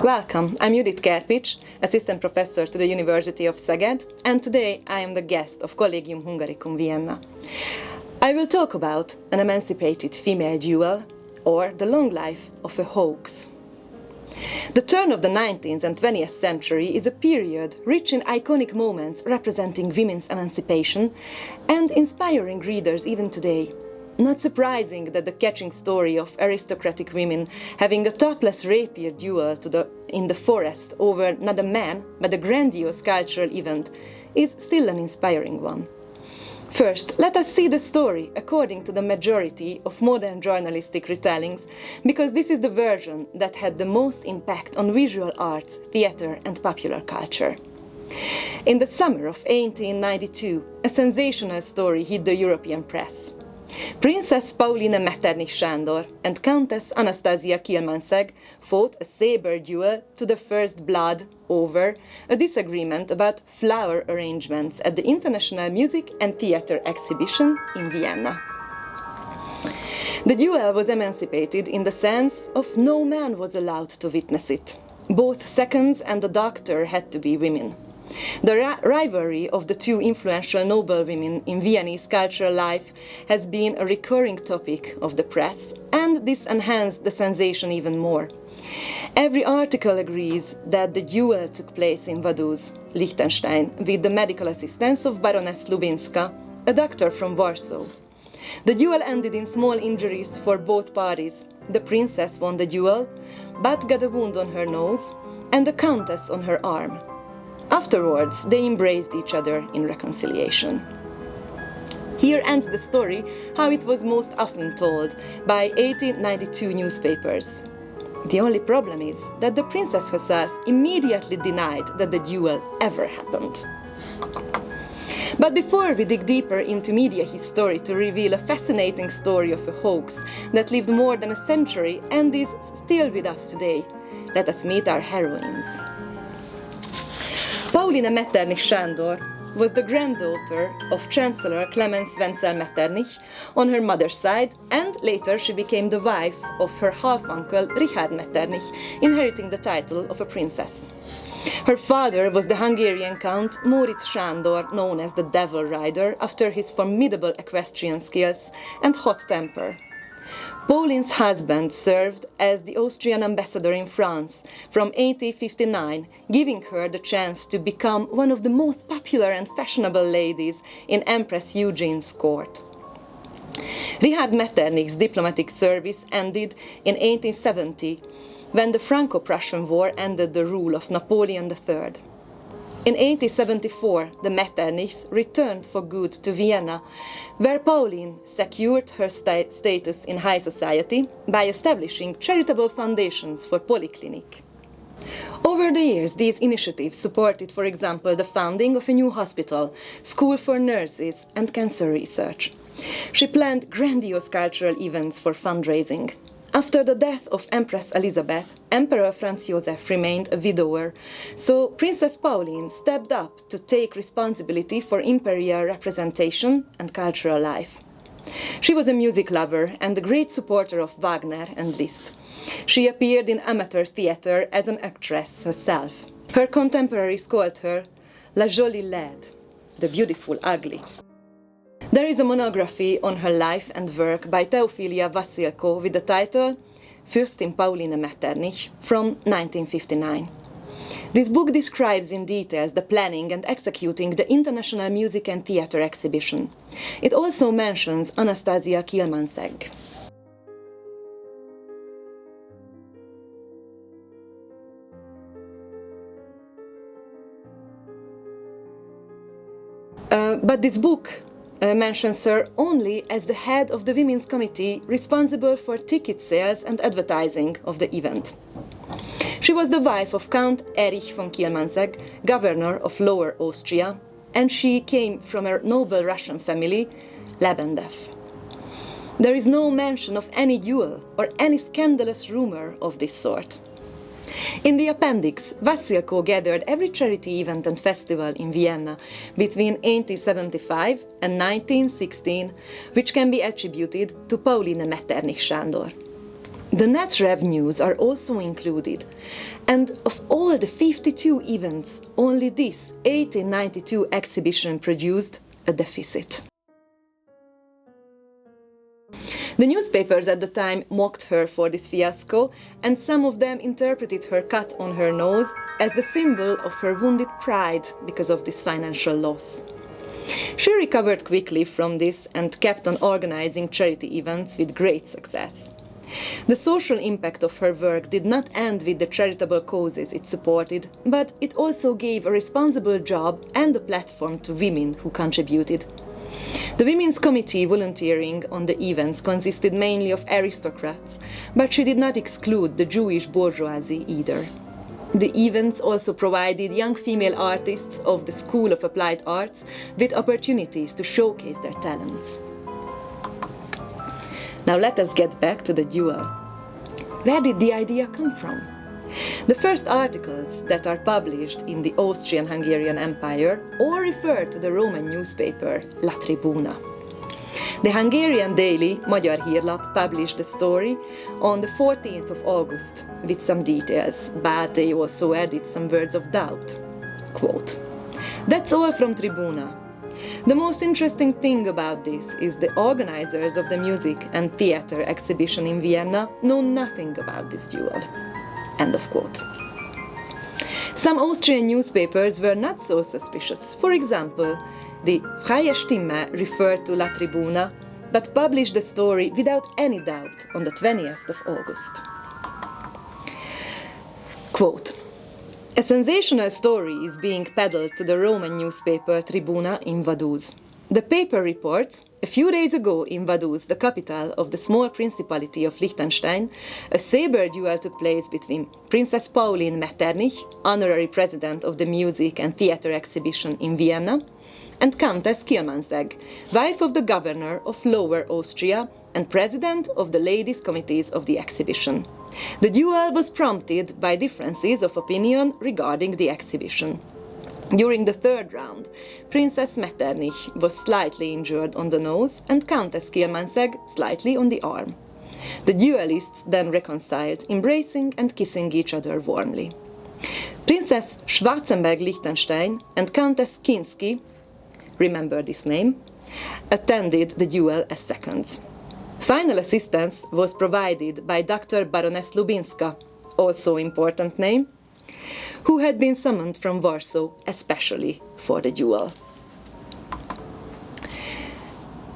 Welcome, I'm Judit Kerpics, Assistant Professor to the University of Szeged, and today I am the guest of Collegium Hungaricum Vienna. I will talk about an emancipated female duel, or the long life of a hoax. The turn of the 19th and 20th century is a period rich in iconic moments representing women's emancipation and inspiring readers even today. Not surprising that the catching story of aristocratic women having a topless rapier duel in the forest over not a man but a grandiose cultural event is still an inspiring one. First, let us see the story according to the majority of modern journalistic retellings, because this is the version that had the most impact on visual arts, theatre and popular culture. In the summer of 1892, a sensational story hit the European press. Princess Pauline Metternich Sándor and Countess Anastasia Kielmansegg fought a saber duel to the first blood over a disagreement about flower arrangements at the International Music and Theatre Exhibition in Vienna. The duel was emancipated in the sense of no man was allowed to witness it. Both seconds and the doctor had to be women. The rivalry of the two influential noblewomen in Viennese cultural life has been a recurring topic of the press, and this enhanced the sensation even more. Every article agrees that the duel took place in Vaduz, Liechtenstein, with the medical assistance of Baroness Lubinska, a doctor from Warsaw. The duel ended in small injuries for both parties. The princess won the duel, but got a wound on her nose, and the countess on her arm. Afterwards, they embraced each other in reconciliation. Here ends the story, how it was most often told by 1892 newspapers. The only problem is that the princess herself immediately denied that the duel ever happened. But before we dig deeper into media history to reveal a fascinating story of a hoax that lived more than a century and is still with us today, let us meet our heroines. Pauline Metternich Sándor was the granddaughter of Chancellor Clemens Wenzel Metternich on her mother's side, and later she became the wife of her half-uncle Richard Metternich, inheriting the title of a princess. Her father was the Hungarian Count Moritz Sándor, known as the Devil Rider, after his formidable equestrian skills and hot temper. Pauline's husband served as the Austrian ambassador in France from 1859, giving her the chance to become one of the most popular and fashionable ladies in Empress Eugene's court. Richard Metternich's diplomatic service ended in 1870, when the Franco-Prussian War ended the rule of Napoleon III. In 1874, the Metternichs returned for good to Vienna, where Pauline secured her status in high society by establishing charitable foundations for polyclinic. Over the years, these initiatives supported, for example, the founding of a new hospital, school for nurses, and cancer research. She planned grandiose cultural events for fundraising. After the death of Empress Elizabeth, Emperor Franz Joseph remained a widower, so Princess Pauline stepped up to take responsibility for imperial representation and cultural life. She was a music lover and a great supporter of Wagner and Liszt. She appeared in amateur theatre as an actress herself. Her contemporaries called her La Jolie Laide, the beautiful ugly. There is a monography on her life and work by Teofilia Vasilko with the title Fürstin Pauline Metternich from 1959. This book describes in details the planning and executing the International Music and Theatre Exhibition. It also mentions Anastasia Kielmansegg. But this book mentions her only as the head of the Women's Committee responsible for ticket sales and advertising of the event. She was the wife of Count Erich von Kielmansegg, governor of Lower Austria, and she came from a noble Russian family, Lebedev. There is no mention of any duel or any scandalous rumor of this sort. In the appendix, Vasilko gathered every charity event and festival in Vienna between 1875 and 1916, which can be attributed to Pauline Metternich Sándor. The net revenues are also included, and of all the 52 events, only this 1892 exhibition produced a deficit. The newspapers at the time mocked her for this fiasco, and some of them interpreted her cut on her nose as the symbol of her wounded pride because of this financial loss. She recovered quickly from this and kept on organizing charity events with great success. The social impact of her work did not end with the charitable causes it supported, but it also gave a responsible job and a platform to women who contributed. The Women's Committee volunteering on the events consisted mainly of aristocrats, but she did not exclude the Jewish bourgeoisie either. The events also provided young female artists of the School of Applied Arts with opportunities to showcase their talents. Now let us get back to the duel. Where did the idea come from? The first articles that are published in the Austrian-Hungarian Empire all refer to the Roman newspaper La Tribuna. The Hungarian daily Magyar Hírlap published the story on the 14th of August with some details, but they also added some words of doubt. Quote, "That's all from Tribuna. The most interesting thing about this is the organizers of the music and theater exhibition in Vienna know nothing about this duel." End of quote. Some Austrian newspapers were not so suspicious. For example, the Freie Stimme referred to La Tribuna, but published the story without any doubt on the 20th of August. Quote, "A sensational story is being peddled to the Roman newspaper Tribuna in Vaduz. The paper reports, a few days ago in Vaduz, the capital of the small principality of Liechtenstein, a saber duel took place between Princess Pauline Metternich, honorary president of the music and theater exhibition in Vienna, and Countess Kielmansegg, wife of the governor of Lower Austria and president of the ladies' committees of the exhibition. The duel was prompted by differences of opinion regarding the exhibition. During the third round, Princess Metternich was slightly injured on the nose and Countess Kielmansegg slightly on the arm. The duelists then reconciled, embracing and kissing each other warmly. Princess Schwarzenberg-Liechtenstein and Countess Kinsky, remember this name, attended the duel as seconds. Final assistance was provided by Dr. Baroness Lubinska, also important name, who had been summoned from Warsaw especially for the duel.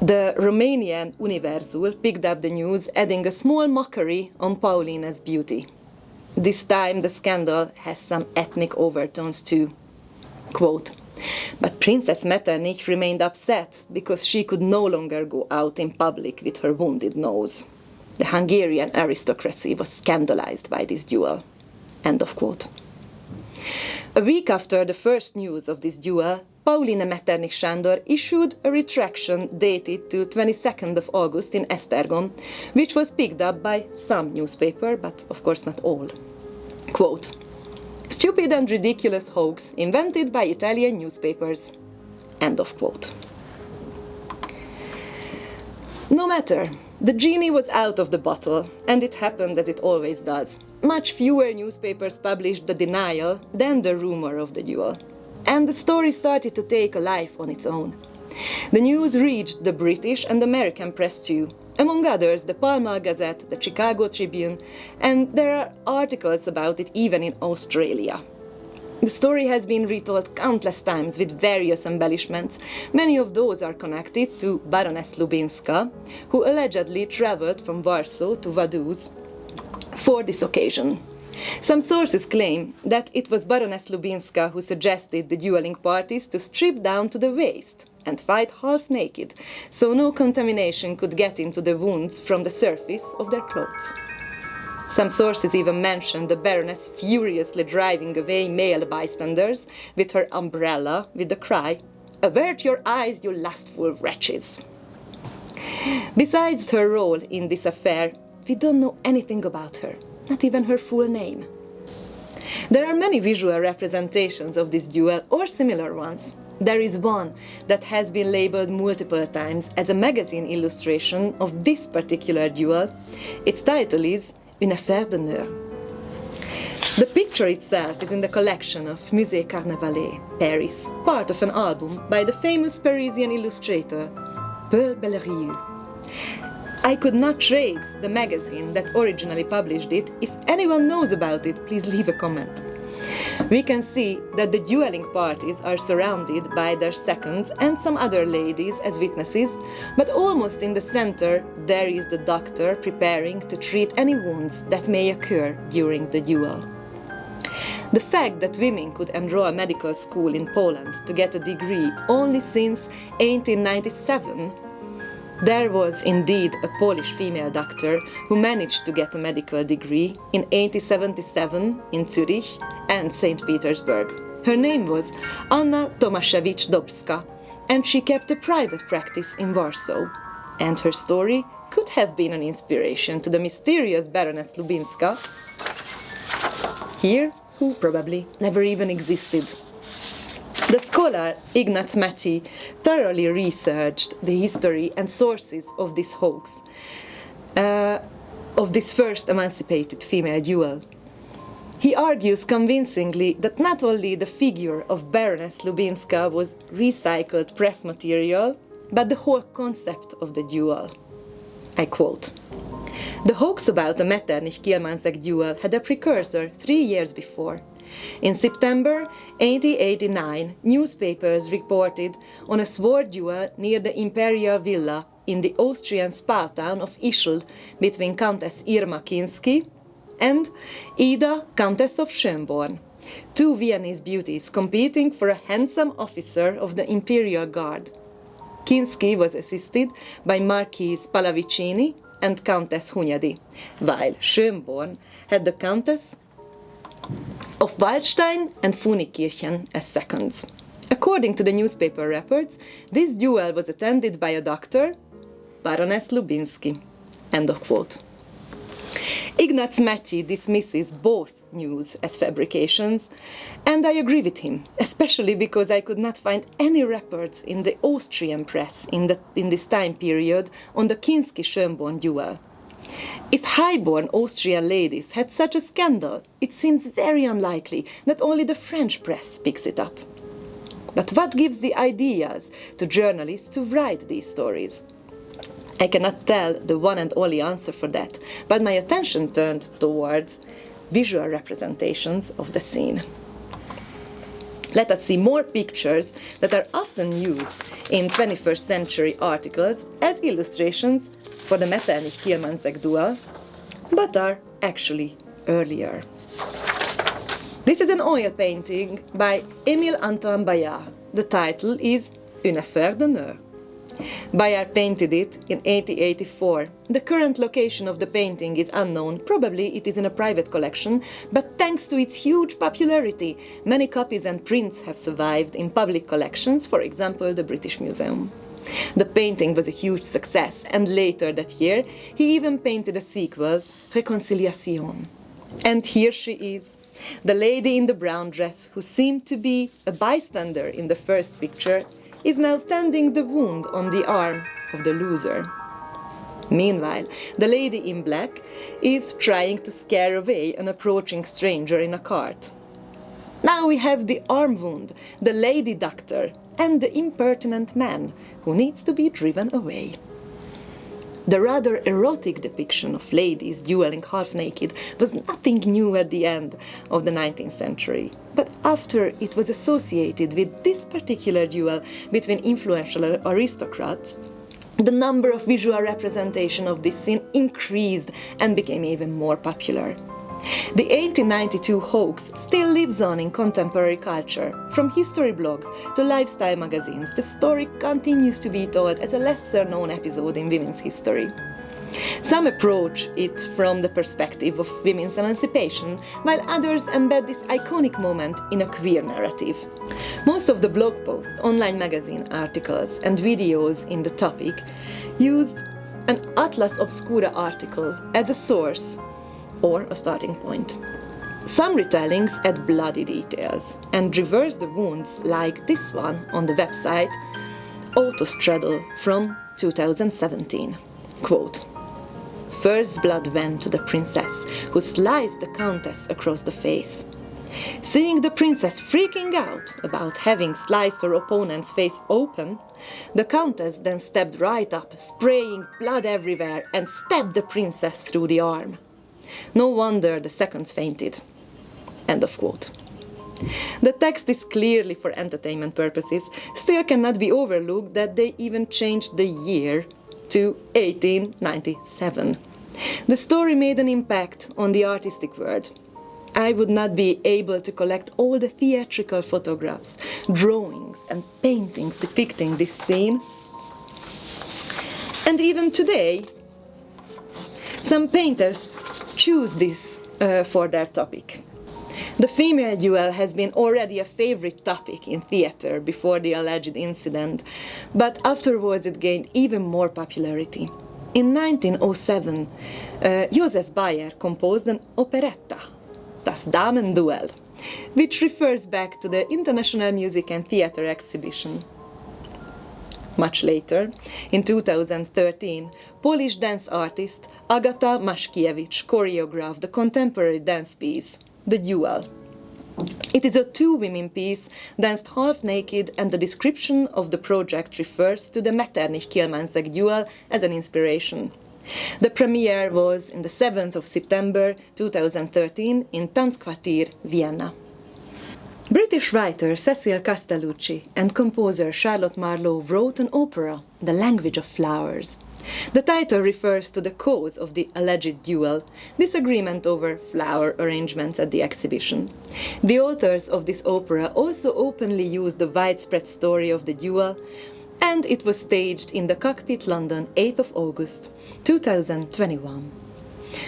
The Romanian Universul picked up the news, adding a small mockery on Pauline's beauty. This time the scandal has some ethnic overtones too. Quote, "But Princess Metternich remained upset because she could no longer go out in public with her wounded nose. The Hungarian aristocracy was scandalized by this duel." End of quote. A week after the first news of this duel, Pauline Metternich Sándor issued a retraction dated to 22nd of August in Esztergom, which was picked up by some newspaper, but of course not all. Quote, "Stupid and ridiculous hoax invented by Italian newspapers." End of quote. No matter, the genie was out of the bottle, and it happened as it always does. Much fewer newspapers published the denial than the rumor of the duel. And the story started to take a life on its own. The news reached the British and American press too, among others the Pall Mall Gazette, the Chicago Tribune, and there are articles about it even in Australia. The story has been retold countless times with various embellishments. Many of those are connected to Baroness Lubinska, who allegedly traveled from Warsaw to Vaduz for this occasion. Some sources claim that it was Baroness Lubinska who suggested the dueling parties to strip down to the waist and fight half naked, so no contamination could get into the wounds from the surface of their clothes. Some sources even mention the Baroness furiously driving away male bystanders with her umbrella with the cry, "Avert your eyes, you lustful wretches!" Besides her role in this affair, we don't know anything about her, not even her full name. There are many visual representations of this duel or similar ones. There is one that has been labeled multiple times as a magazine illustration of this particular duel. Its title is une affaire d'honneur. The picture itself is in the collection of Musée Carnavalet, Paris, part of an album by the famous Parisian illustrator Paul Bellerieux. I could not trace the magazine that originally published it. If anyone knows about it, please leave a comment. We can see that the dueling parties are surrounded by their seconds and some other ladies as witnesses, but almost in the center there is the doctor preparing to treat any wounds that may occur during the duel. The fact that women could enroll medical school in Poland to get a degree only since 1897. There was indeed a Polish female doctor who managed to get a medical degree in 1877 in Zurich and St. Petersburg. Her name was Anna Tomaszewicz-Dobska, and she kept a private practice in Warsaw. And her story could have been an inspiration to the mysterious Baroness Lubinska, here, who probably never even existed. The scholar Ignaz Matyi thoroughly researched the history and sources of this hoax, of this first emancipated female duel. He argues convincingly that not only the figure of Baroness Lubinska was recycled press material, but the whole concept of the duel. I quote, "The hoax about the Metternich-Kielmansegg duel had a precursor 3 years before. In September 1889, newspapers reported on a sword duel near the Imperial Villa in the Austrian spa town of Ischl between Countess Irma Kinsky and Ida, Countess of Schönborn, two Viennese beauties competing for a handsome officer of the Imperial Guard. Kinsky was assisted by Marquise Pallavicini and Countess Hunyadi, while Schönborn had the Countess of Waldstein and Funikirchen as seconds. According to the newspaper reports, this duel was attended by a doctor, Baroness Lubinski." End of quote. Ignaz Matyi dismisses both news as fabrications, and I agree with him, especially because I could not find any reports in the Austrian press in this time period on the Kinsky-Schönborn duel. If high-born Austrian ladies had such a scandal, it seems very unlikely that only the French press picks it up. But what gives the ideas to journalists to write these stories? I cannot tell the one and only answer for that, but my attention turned towards visual representations of the scene. Let us see more pictures that are often used in 21st century articles as illustrations for the Metternich-Kielmansegg duel, but are actually earlier. This is an oil painting by Émile Antoine Bayard. The title is Une affaire d'honneur. Bayard painted it in 1884. The current location of the painting is unknown. Probably it is in a private collection, but thanks to its huge popularity, many copies and prints have survived in public collections, for example, the British Museum. The painting was a huge success, and later that year he even painted a sequel, Réconciliation. And here she is, the lady in the brown dress who seemed to be a bystander in the first picture, is now tending the wound on the arm of the loser. Meanwhile, the lady in black is trying to scare away an approaching stranger in a cart. Now we have the arm wound, the lady doctor, and the impertinent man who needs to be driven away. The rather erotic depiction of ladies dueling half-naked was nothing new at the end of the 19th century, but after it was associated with this particular duel between influential aristocrats, the number of visual representation of this scene increased and became even more popular. The 1892 hoax still lives on in contemporary culture. From history blogs to lifestyle magazines, the story continues to be told as a lesser-known episode in women's history. Some approach it from the perspective of women's emancipation, while others embed this iconic moment in a queer narrative. Most of the blog posts, online magazine articles, and videos in the topic used an Atlas Obscura article as a source or a starting point. Some retellings add bloody details and reverse the wounds, like this one on the website Autostraddle from 2017. Quote, first blood went to the princess, who sliced the countess across the face. Seeing the princess freaking out about having sliced her opponent's face open, the countess then stepped right up, spraying blood everywhere, and stabbed the princess through the arm. No wonder the seconds fainted. End of quote. The text is clearly for entertainment purposes, still cannot be overlooked that they even changed the year to 1897. The story made an impact on the artistic world. I would not be able to collect all the theatrical photographs, drawings, and paintings depicting this scene. And even today, some painters choose this for their topic. The female duel has been already a favorite topic in theater before the alleged incident, but afterwards it gained even more popularity. In 1907, Joseph Bayer composed an operetta, Das Damen-Duell, which refers back to the International Music and Theatre Exhibition. Much later, in 2013, Polish dance artist Agata Maszkiewicz choreographed the contemporary dance piece, The Duel. It is a two-women piece danced half-naked, and the description of the project refers to the Metternich Kielmansegg duel as an inspiration. The premiere was on the 7th of September 2013 in Tanzquartier, Vienna. British writer Cecil Castellucci and composer Charlotte Marlowe wrote an opera, The Language of Flowers. The title refers to the cause of the alleged duel, disagreement over flower arrangements at the exhibition. The authors of this opera also openly used the widespread story of the duel, and it was staged in the Cockpit, London, 8th of August 2021.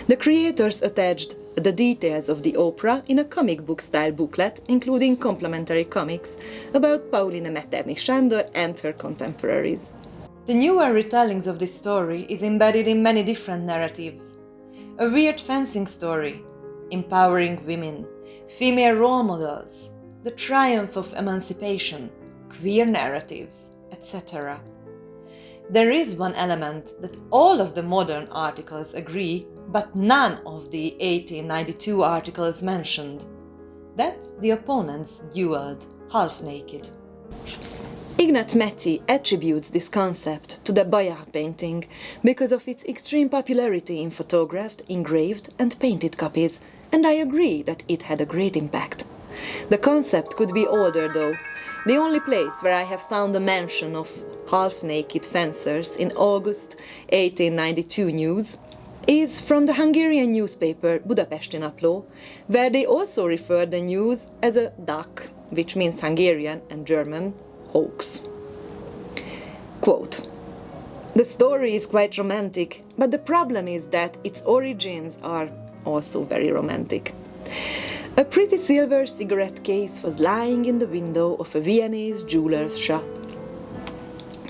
The creators attached the details of the opera in a comic book-style booklet, including complimentary comics about Pauline Metternich and her contemporaries. The newer retellings of this story is embedded in many different narratives. A weird fencing story, empowering women, female role models, the triumph of emancipation, queer narratives, etc. There is one element that all of the modern articles agree, but none of the 1892 articles mentioned: that the opponents duelled half-naked. Ignaz Metzi attributes this concept to the Bayard painting because of its extreme popularity in photographed, engraved and painted copies, and I agree that it had a great impact. The concept could be older though. The only place where I have found a mention of half-naked fencers in August 1892 news is from the Hungarian newspaper Budapesti Napló, where they also referred the news as a duck, which means Hungarian and German Hoax. Quote, "The story is quite romantic, but the problem is that its origins are also very romantic. A pretty silver cigarette case was lying in the window of a Viennese jeweler's shop.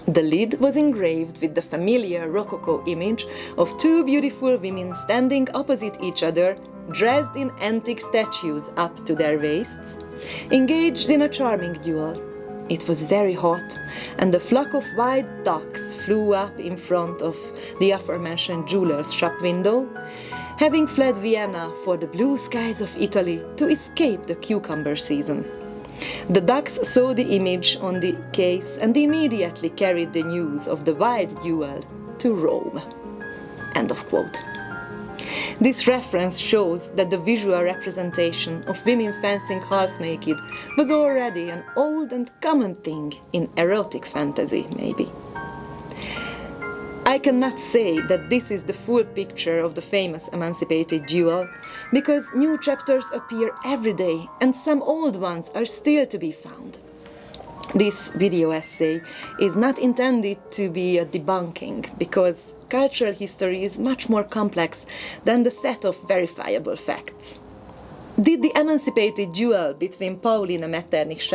The lid was engraved with the familiar Rococo image of two beautiful women standing opposite each other, dressed in antique statues up to their waists, engaged in a charming duel. It was very hot, and a flock of white ducks flew up in front of the aforementioned jeweler's shop window, having fled Vienna for the blue skies of Italy to escape the cucumber season. The ducks saw the image on the case and immediately carried the news of the wild duel to Rome." End of quote. This reference shows that the visual representation of women fencing half-naked was already an old and common thing in erotic fantasy, maybe. I cannot say that this is the full picture of the famous Emancipated duel, because new chapters appear every day and some old ones are still to be found. This video essay is not intended to be a debunking, because cultural history is much more complex than the set of verifiable facts. Did the Emancipated duel between Pauline Metternich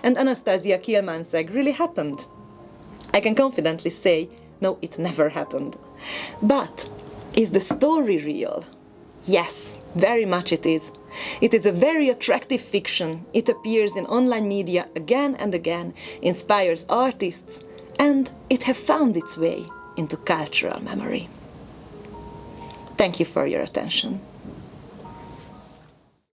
and Anastasia Kielmansegg really happen? I can confidently say, no, it never happened. But is the story real? Yes, very much it is. It is a very attractive fiction. It appears in online media again and again, inspires artists, and it has found its way into cultural memory. Thank you for your attention.